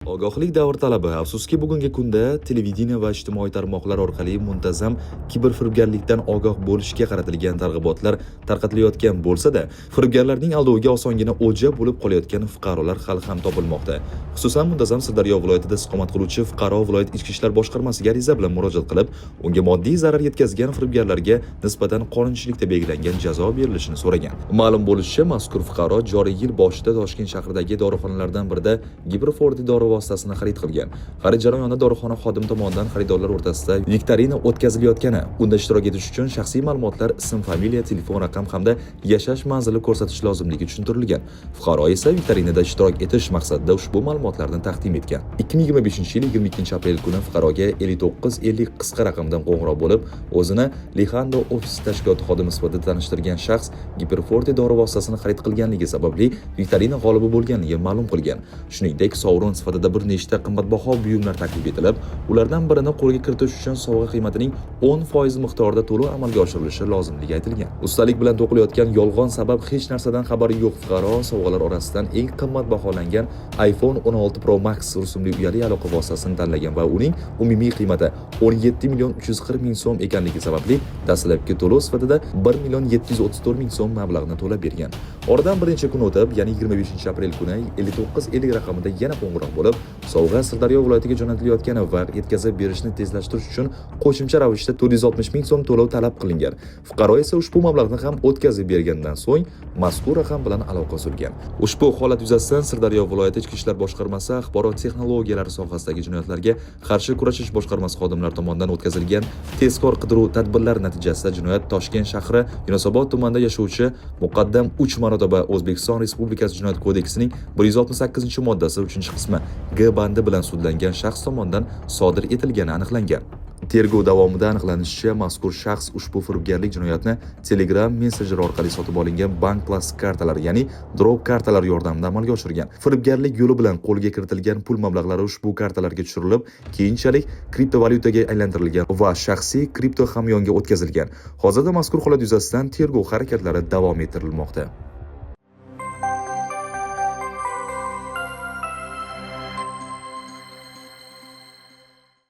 Ogohlik davr talabi. Afsuski bugungi kunda televideniye va ijtimoiy tarmoqlar orqali muntazam kiberfiribgarlikdan ogoh bo'lishga qaratilgan targ'ibotlar tarqatilayotgan bo'lsa-da, firibgarlarning aldoviga osongina o'lja bo'lib qolayotgan fuqarolar hali ham topilmoqda. Xususan, muntazam Sirdaryo viloyatida istiqomat qiluvchi fuqaro viloyat ichki ishlar boshqarmasiga ariza bilan murojaat qilib, unga moddiy zarar yetkazgan firibgarlarga nisbatan qonunchilikda belgilangan jazo berilishini so'ragan. Ma'lum bo'lishicha, mazkur fuqaro joriy yil boshida Toshkent shahridagi dorixonalardan birida Giperforti dori vositasini xarid qilgan. Xarid jarayonida dorixona xodimi tomonidan xaridorlar o'rtasida viktorina o'tkazilayotgani, unda ishtirok etish uchun shaxsiy ma'lumotlar, ism, familiya, telefon raqam hamda yashash manzili ko'rsatish lozimligi tushuntirilgan. Fuqaro esa viktorinada ishtirok etish maqsadida ushbu ma'lumotlarni taqdim etgan. 2025-yil 22-aprel kuni fuqaroga 5950 qisqa raqamdan qo'ng'iroq bo'lib, o'zini Lixando ofis tashkiloti xodimi sifatida tanishtirgan shaxs Giperforti dori vositasini xarid qilganligi sababli viktorina g'olibi bo'lganligi ma'lum qilgan. Shuningdek, sovrin sifatida bir nechta qimmatbaho buyumlar taklif etilib, ulardan birini qo'lga kiritish uchun sovg'a qiymatining 10% miqdorida to'lov amalga oshirilishi lozimligi aytilgan. Ustalik bilan to'qilayotgan yolg'on sabab hech narsadan xabari yo'q fuqaro sovg'alar orasidan eng qimmat baholangan iPhone 16 Pro Max rusumli uyali aloqa vositasini tanlagan va uning umumiy qiymati 17.340.000 so'm ekanligi sababli dastlabki to'lov sifatida 1.734.000 so'm mablag'ni to'lab bergan. Oradan bir necha kun o'tib, ya'ni 25-aprel kuni 5950 raqamida yana qo'ng'iroq bo'lib, sovg'a Sirdaryo viloyatiga jo'natilayotgani va yetkazib berishni tezlashtirish uchun qo'shimcha ravishda 460.000 so'm to'lov talab qilingan. Fuqaro esa ushbu mablag'ni ham o'tkazib bergandan so'ng mazkur raqam bilan aloqa uzilgan. Ushbu holat yuzasidan Sirdaryo viloyati ichki ishlar boshqarmasi axborot texnologiyalari sohasidagi jinoyatlarga qarshi kurashish boshqarmasi xodimlari tomonidan o'tkazilgan tezkor qidiruv tadbirlari natijasida jinoyat Toshkent shahri Yunusobod tumanida yashovchi muqaddam 3 marotaba O'zbekiston Respublikasi Jinoyat kodeksining 168-moddasi 3-qismi G bandi bilan sudlangan shaxs tomonidan sodir etilgani aniqlangan. Tergov davomida aniqlanishicha, mazkur shaxs ushbu firibgarlik jinoyatni Telegram messenjeri orqali sotib olingan bank plastik kartalari, ya'ni drop kartalar yordamida amalga oshirgan. Firibgarlik yo'li bilan qo'lga kiritilgan pul mablag'lari ushbu kartalarga tushirilib, keyinchalik kriptovalyutaga aylantirilgan va shaxsiy kripto hamyonga o'tkazilgan. Hozirda mazkur holat yuzasidan tergov harakatlari davom ettirilmoqda.